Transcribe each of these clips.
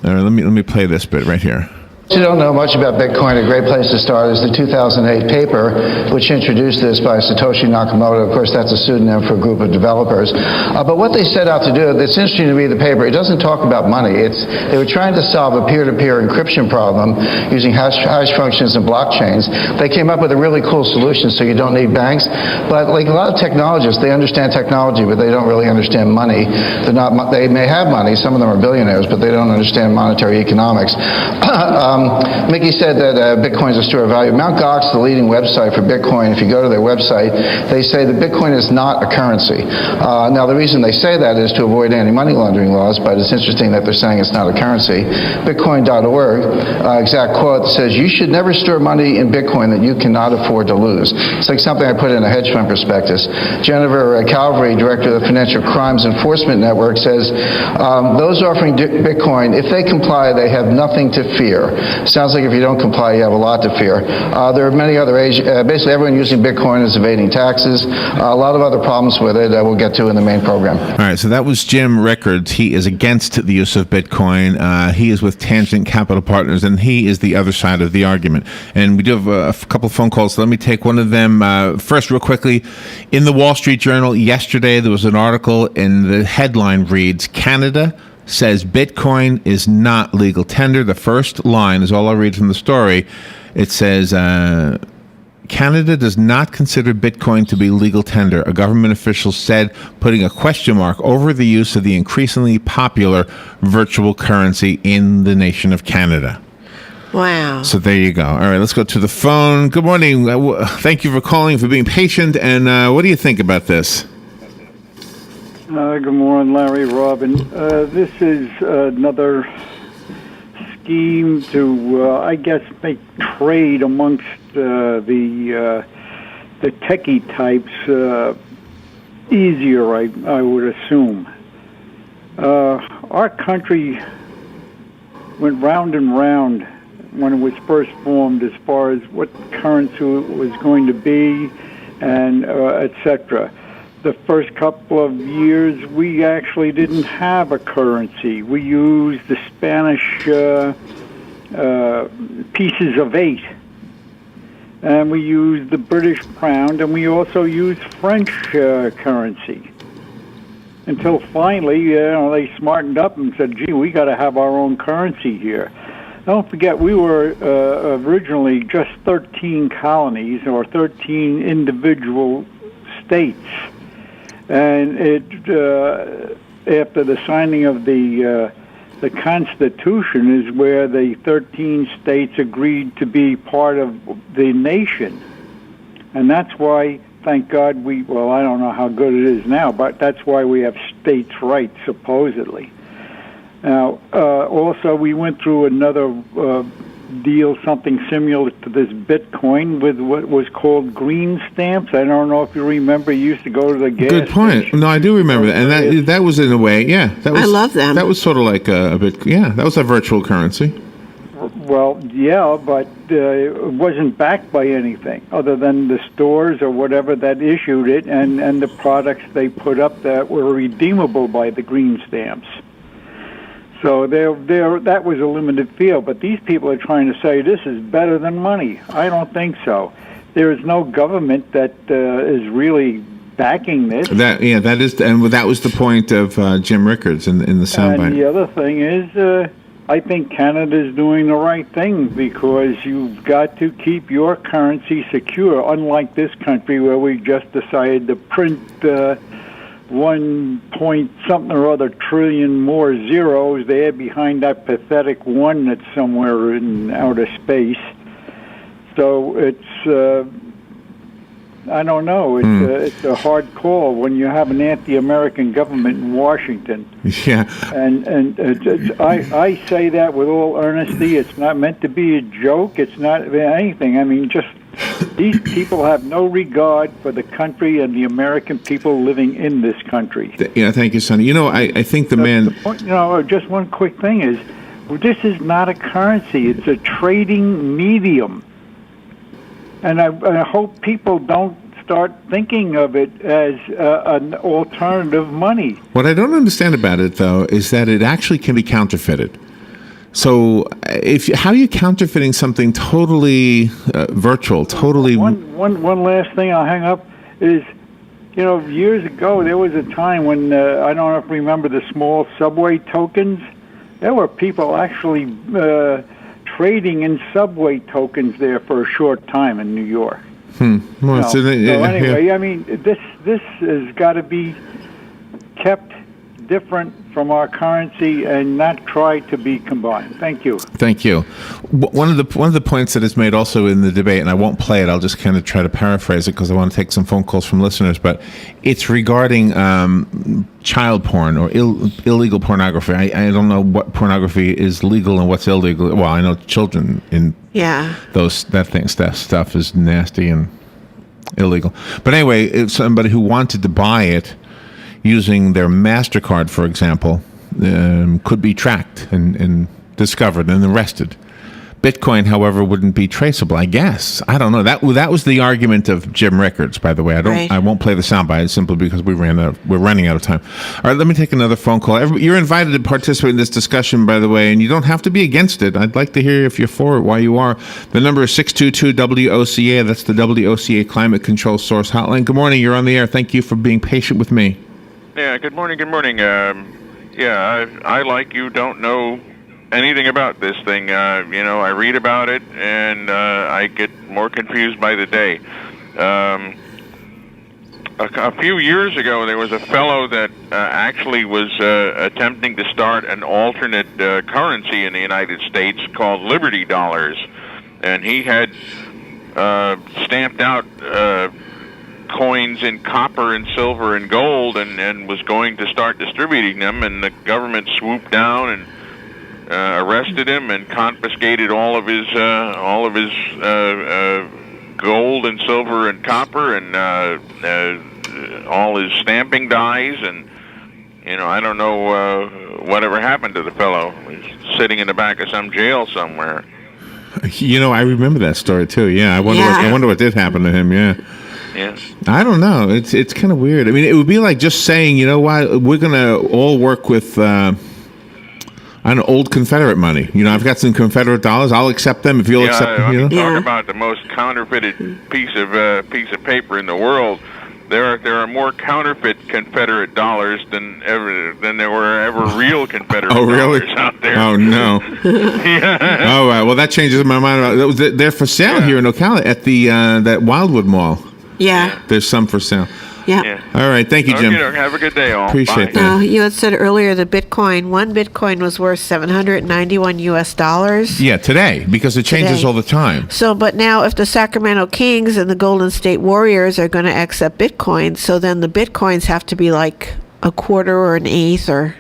All right, let me play this bit right here. If you don't know much about Bitcoin, a great place to start is the 2008 paper, which introduced this by Satoshi Nakamoto. Of course, that's a pseudonym for a group of developers. But what they set out to do, it's interesting to read the paper. It doesn't talk about money. They were trying to solve a peer-to-peer encryption problem using hash functions and blockchains. They came up with a really cool solution, so you don't need banks. But like a lot of technologists, they understand technology, but they don't really understand money. They may have money. Some of them are billionaires, but they don't understand monetary economics. Mickey said that Bitcoin is a store of value. Mt. Gox, the leading website for Bitcoin, if you go to their website, they say that Bitcoin is not a currency. Now, the reason they say that is to avoid anti-money laundering laws, but it's interesting that they're saying it's not a currency. Bitcoin.org, exact quote, says, "You should never store money in Bitcoin that you cannot afford to lose." It's like something I put in a hedge fund prospectus. Jennifer Calvary, director of the Financial Crimes Enforcement Network, says, those offering Bitcoin, if they comply, they have nothing to fear. Sounds like if you don't comply, you have a lot to fear. There are many other basically everyone using Bitcoin is evading taxes. A lot of other problems with it we'll get to in the main program. All right, so that was Jim Rickards. He is against the use of Bitcoin. He is with Tangent Capital Partners, and he is the other side of the argument. And we do have a couple of phone calls, so let me take one of them. First, real quickly, in the Wall Street Journal yesterday, there was an article, and the headline reads, "Canada says Bitcoin is not legal tender." The first line is all I'll read from the story. It says, Canada does not consider Bitcoin to be legal tender, a government official said, putting a question mark over the use of the increasingly popular virtual currency in the nation of Canada. Wow. So there you go. All right, let's go to the phone. Good morning. Thank you for calling, for being patient. And what do you think about this? Good morning, Larry, Robin. This is another scheme to, I guess, make trade amongst the techie types easier, I would assume. Our country went round and round when it was first formed as far as what currency it was going to be and etc. The first couple of years, we actually didn't have a currency. We used the Spanish pieces of 8. And we used the British pound, and we also used French currency. Until finally, they smartened up and said, gee, we got to have our own currency here. Don't forget, we were originally just 13 colonies, or 13 individual states. And after the signing of the Constitution is where the 13 states agreed to be part of the nation. And that's why, thank God, I don't know how good it is now, but that's why we have states' rights, supposedly. Now, also, we went through another deal, something similar to this Bitcoin, with what was called green stamps. I don't know if you remember. You used to go to the gas Good point. station. No, I do remember that, and that was in a way, yeah. That was, I love them. That was sort of like a bit, yeah. That was a virtual currency. Well, yeah, but it wasn't backed by anything other than the stores or whatever that issued it, and the products they put up that were redeemable by the green stamps. So that was a limited field, but these people are trying to say this is better than money. I don't think so. There is no government that is really backing this. That is, and that was the point of Jim Rickards in the soundbite. And the other thing is, I think Canada is doing the right thing, because you've got to keep your currency secure, unlike this country where we just decided to print 1 point something or other trillion more zeros there behind that pathetic one that's somewhere in outer space. So it's, I don't know, it's a hard call when you have an anti-American government in Washington. Yeah. And I say that with all earnesty. It's not meant to be a joke. It's not anything. I mean, just these people have no regard for the country and the American people living in this country. Yeah, thank you, Sonny. I think the man... Just one quick thing is, this is not a currency. It's a trading medium. And I hope people don't start thinking of it as an alternative money. What I don't understand about it, though, is that it actually can be counterfeited. So, how are you counterfeiting something totally virtual, totally? One last thing I'll hang up is, years ago there was a time when I don't know if you remember the small subway tokens. There were people actually trading in subway tokens there for a short time in New York. Well, so anyway, I mean, this has got to be kept different from our currency and not try to be combined. Thank you. Thank you. One of the points that is made also in the debate, and I won't play it, I'll just kind of try to paraphrase it because I want to take some phone calls from listeners, but it's regarding child porn or illegal pornography. I don't know what pornography is legal and what's illegal. Well, I know children in that stuff is nasty and illegal. But anyway, if somebody who wanted to buy it using their MasterCard, for example, could be tracked and discovered and arrested. Bitcoin, however, wouldn't be traceable, I guess. I don't know. That was the argument of Jim Rickards, by the way. I won't play the soundbite simply because we're running out of time. All right, let me take another phone call. You're invited to participate in this discussion, by the way, and you don't have to be against it. I'd like to hear if you're for it, why you are. The number is 622-WOCA. That's the WOCA Climate Control Source Hotline. Good morning. You're on the air. Thank you for being patient with me. Yeah, good morning. I like you, don't know anything about this thing. I read about it, and I get more confused by the day. A few years ago, there was a fellow that actually was attempting to start an alternate currency in the United States called Liberty Dollars, and he had stamped out coins in copper and silver and gold, and was going to start distributing them, and the government swooped down and arrested him and confiscated all of his gold and silver and copper and all his stamping dies, and I don't know whatever happened to the fellow. He's sitting in the back of some jail somewhere. I remember that story too. Yeah, I wonder what did happen to him. Yeah. Yeah. I don't know. It's kind of weird. I mean, it would be like just saying, you know what, we're going to all work with, old Confederate money. I've got some Confederate dollars. I'll accept them if you'll accept them. Talk about the most counterfeited piece of paper in the world. There are more counterfeit Confederate dollars than there were ever real Confederate dollars out there. Oh no! Yeah. All right. Well, that changes my mind. They're for sale here in Ocala at the that Wildwood Mall. Yeah. There's some for sale. Yeah. All right. Thank you, Jim. Okay, have a good day, all. Appreciate that. You had said earlier that one Bitcoin was worth $791. Yeah, today, because it changes all the time. So, but now if the Sacramento Kings and the Golden State Warriors are going to accept Bitcoin, so then the Bitcoins have to be like a quarter or an eighth or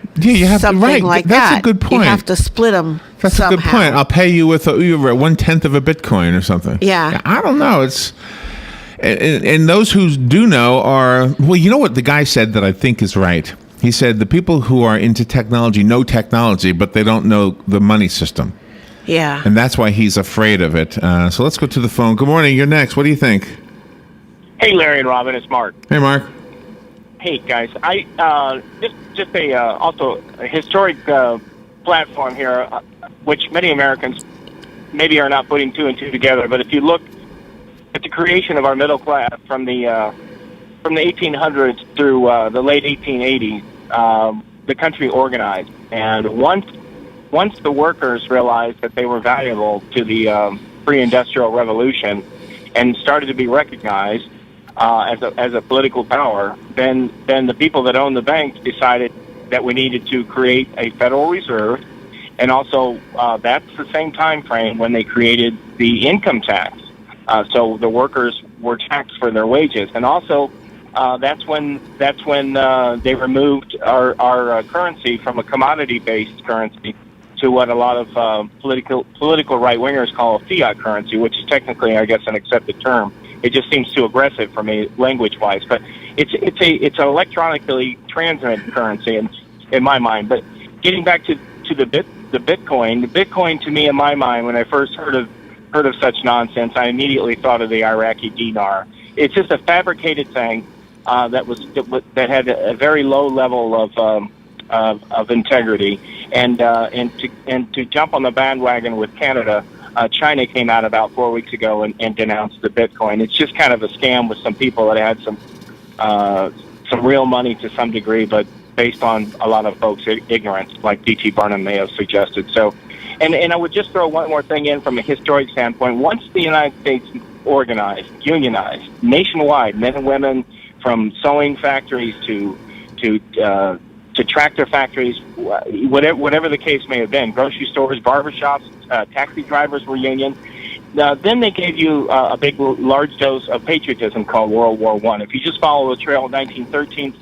something like that. That's a good point. You have to split them That's somehow. a good point. I'll pay you with 1/10 of a Bitcoin or something. Yeah. I don't know. And those who do know are, well, you know what the guy said that I think is right? He said the people who are into technology know technology, but they don't know the money system. Yeah. And that's why he's afraid of it. So let's go to the phone. Good morning. You're next. What do you think? Hey, Larry and Robin. It's Mark. Hey, Mark. Hey, guys. I just also a historic platform here, which many Americans maybe are not putting two and two together. But if you look at the creation of our middle class from the 1800s through the late 1880s, the country organized, and once the workers realized that they were valuable to the pre-industrial revolution and started to be recognized as a political power, then the people that owned the banks decided that we needed to create a Federal Reserve, and also that's the same time frame when they created the income tax. So the workers were taxed for their wages, and also that's when they removed our currency from a commodity-based currency to what a lot of political right wingers call a fiat currency, which is technically, I guess, an accepted term. It just seems too aggressive for me, language-wise, but it's an electronically transmitted currency in my mind. But getting back to the Bitcoin to me, in my mind, when I first heard of such nonsense, I immediately thought of the Iraqi dinar. It's just a fabricated thing that had a very low level of integrity. And to jump on the bandwagon with Canada, China came out about 4 weeks ago and denounced the Bitcoin. It's just kind of a scam with some people that had some real money to some degree, but based on a lot of folks' ignorance, like D.T. Burnham may have suggested. So, and I would just throw one more thing in from a historic standpoint. Once the United States organized, unionized, nationwide, men and women from sewing factories to tractor factories, whatever the case may have been, grocery stores, barbershops, taxi drivers were union. Then they gave you a large dose of patriotism called World War I. If you just follow the trail, 1913,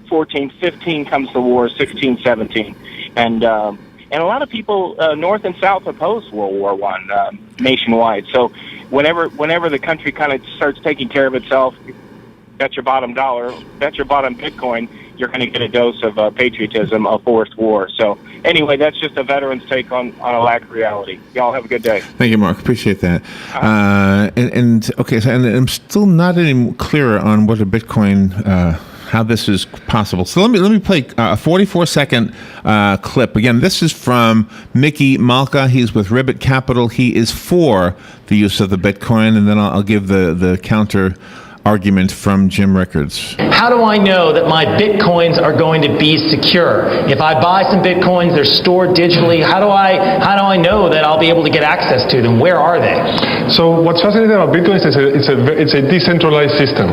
14, 15 comes the war, 16, 17. And a lot of people, North and South, opposed World War I nationwide. So whenever the country kind of starts taking care of itself, bet your bottom dollar, bet your bottom Bitcoin, you're going to get a dose of patriotism, a forced war. So anyway, that's just a veteran's take on a lack of reality. Y'all have a good day. Thank you, Mark. Appreciate that. Okay, so and I'm still not any clearer on what a Bitcoin, how this is possible. So let me play a 44-second clip. Again, this is from Mickey Malka. He's with Ribbit Capital. He is for the use of the Bitcoin, and then I'll give the counter argument from Jim Rickards. How do I know that my Bitcoins are going to be secure? If I buy some Bitcoins, they're stored digitally. How do I know that I'll be able to get access to them? Where are they? So what's fascinating about Bitcoin is it's a decentralized system.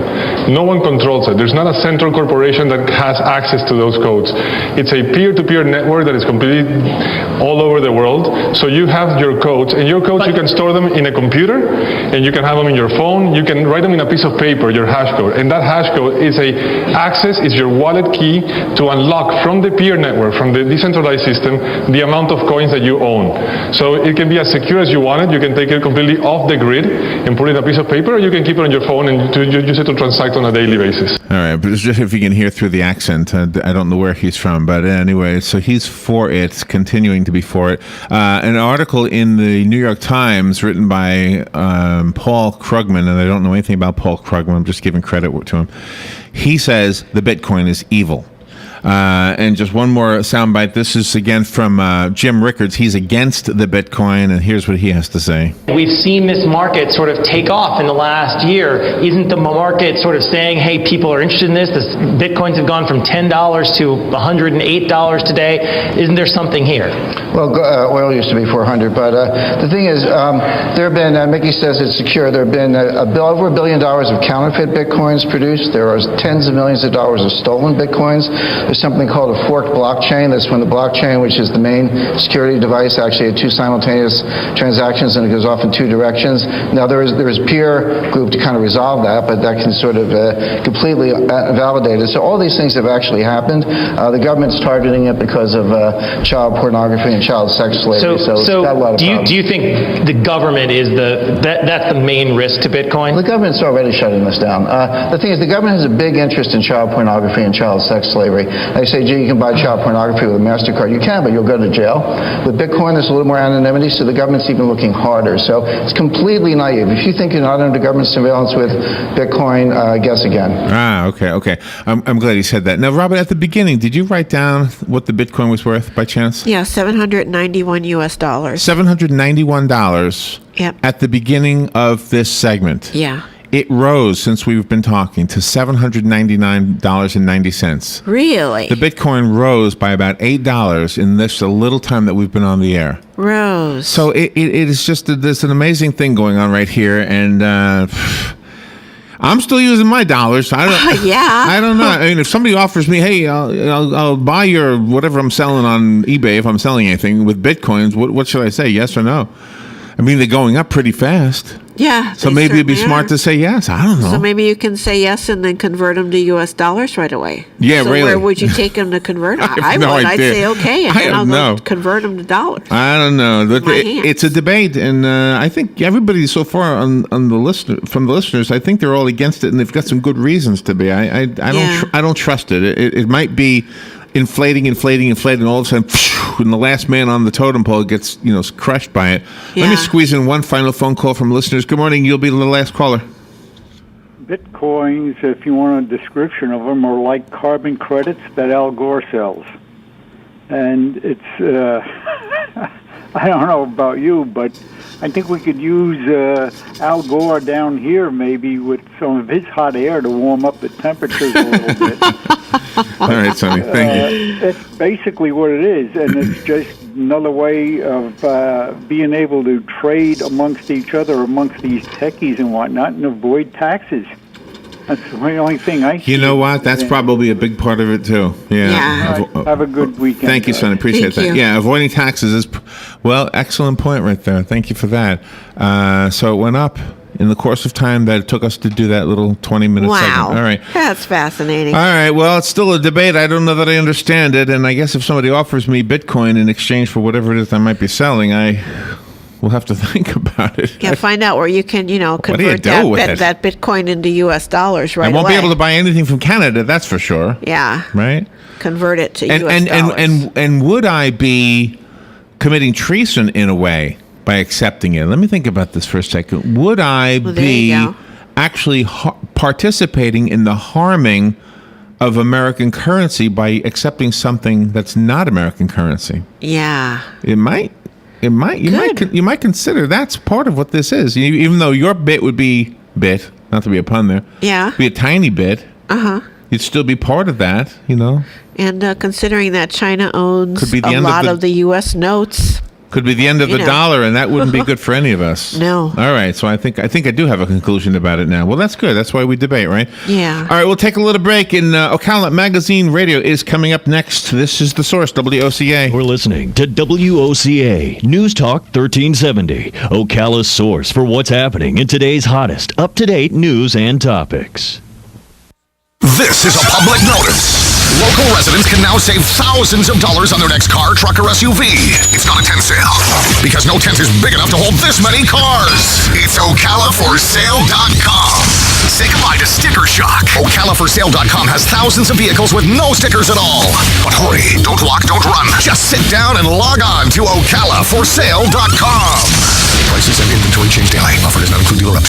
No one controls it. There's not a central corporation that has access to those codes. It's a peer-to-peer network that is completely all over the world. So you have your codes, and your codes you can store them in a computer, and you can have them in your phone. You can write them in a piece of paper, your hash code, and that hash code is your wallet key to unlock from the peer network, from the decentralized system, the amount of coins that you own. So it can be as secure as you want it. You can take it completely off the grid and put it in a piece of paper, or you can keep it on your phone and use it to transact on a daily basis. All right, but it's just if you can hear through the accent, I don't know where he's from, but anyway, so he's for it, continuing to be for it. An article in the New York Times written by Paul Krugman, and I don't know anything about Paul Krugman, I'm just giving credit to him. He says the Bitcoin is evil. And just one more soundbite. This is again from Jim Rickards. He's against the Bitcoin, and here's what he has to say. We've seen this market sort of take off in the last year. Isn't the market sort of saying, hey, people are interested in this? The Bitcoins have gone from $10 to $108 today. Isn't there something here? Well, oil used to be 400, but the thing is, there have been, Mickey says it's secure, there have been over $1 billion of counterfeit Bitcoins produced. There are tens of millions of dollars of stolen Bitcoins. There's something called a forked blockchain. That's when the blockchain, which is the main security device, actually had two simultaneous transactions, and it goes off in two directions. Now, there is peer group to kind of resolve that, but that can sort of completely validate it. So all these things have actually happened. The government's targeting it because of child pornography and child sex slavery. So do you think the government is that's the main risk to Bitcoin? The government's already shutting this down. The thing is, the government has a big interest in child pornography and child sex slavery. They say, gee, you can buy child pornography with a MasterCard. You can, but you'll go to jail. With Bitcoin, there's a little more anonymity, so the government's even looking harder. So it's completely naive. If you think you're not under government surveillance with Bitcoin, guess again. Okay. I'm glad you said that. Now, Robert, at the beginning, did you write down what the Bitcoin was worth by chance? Yeah, $791 US. $791. Yep. At the beginning of this segment. Yeah. It rose since we've been talking to $799.90. Really? The Bitcoin rose by about $8 in this a little time that we've been on the air. Rose. So it is just there's an amazing thing going on right here, and I'm still using my dollars. I don't know. I mean, if somebody offers me, hey, I'll buy your whatever I'm selling on eBay if I'm selling anything with Bitcoins, what should I say? Yes or no? I mean, they're going up pretty fast. Yeah. So maybe it'd be smart to say yes. I don't know. So maybe you can say yes and then convert them to U.S. dollars right away. Yeah, so really. Where would you take them to convert? I would. I'd say okay, and then I'll go convert them to dollars. I don't know. It's a debate, and I think everybody so far from the listeners, I think they're all against it, and they've got some good reasons to be. I don't trust it. It might be inflating. All of a sudden, and the last man on the totem pole gets crushed by it. Yeah. Let me squeeze in one final phone call from listeners. Good morning. You'll be the last caller. Bitcoins, if you want a description of them, are like carbon credits that Al Gore sells. And it's, I don't know about you, but I think we could use Al Gore down here maybe with some of his hot air to warm up the temperatures a little bit. All right, Sonny, thank you. It's basically what it is, and it's just another way of being able to trade amongst each other, amongst these techies and whatnot, and avoid taxes. That's the only thing I see. You know what? That's probably a big part of it, too. Yeah. Right. Have a good weekend. Thank you, son. Appreciate that. Yeah, avoiding taxes is, well, excellent point right there. Thank you for that. So it went up in the course of time that it took us to do that little 20-minute segment. All right. That's fascinating. All right. Well, it's still a debate. I don't know that I understand it. And I guess if somebody offers me Bitcoin in exchange for whatever it is I might be selling, we'll have to think about it. Yeah, find out where you can, convert that Bitcoin into U.S. dollars right away. I won't be able to buy anything from Canada, that's for sure. Yeah. Right? Convert it to U.S. dollars. And would I be committing treason in a way by accepting it? Let me think about this for a second. Would I be actually participating in the harming of American currency by accepting something that's not American currency? Yeah. It might. You might consider that's part of what this is. Even though your bit would be not to be a pun there. Yeah. Be a tiny bit. You'd still be part of that, And considering that China owns a lot of the U.S. notes. Could be the end of the dollar, and that wouldn't be good for any of us. No. All right, so I think I do have a conclusion about it now. Well, that's good. That's why we debate, right? Yeah. All right, we'll take a little break, and Ocala Magazine Radio is coming up next. This is The Source, WOCA. We're listening to WOCA News Talk 1370, Ocala's source for what's happening in today's hottest, up-to-date news and topics. This is a public notice. Local residents can now save thousands of dollars on their next car, truck, or SUV. It's not a tent sale, because no tent is big enough to hold this many cars. It's OcalaForSale.com. Say goodbye to sticker shock. OcalaForSale.com has thousands of vehicles with no stickers at all. But hurry, don't walk, don't run. Just sit down and log on to OcalaForSale.com. Prices and inventory change daily. Offer does not include dealer reps.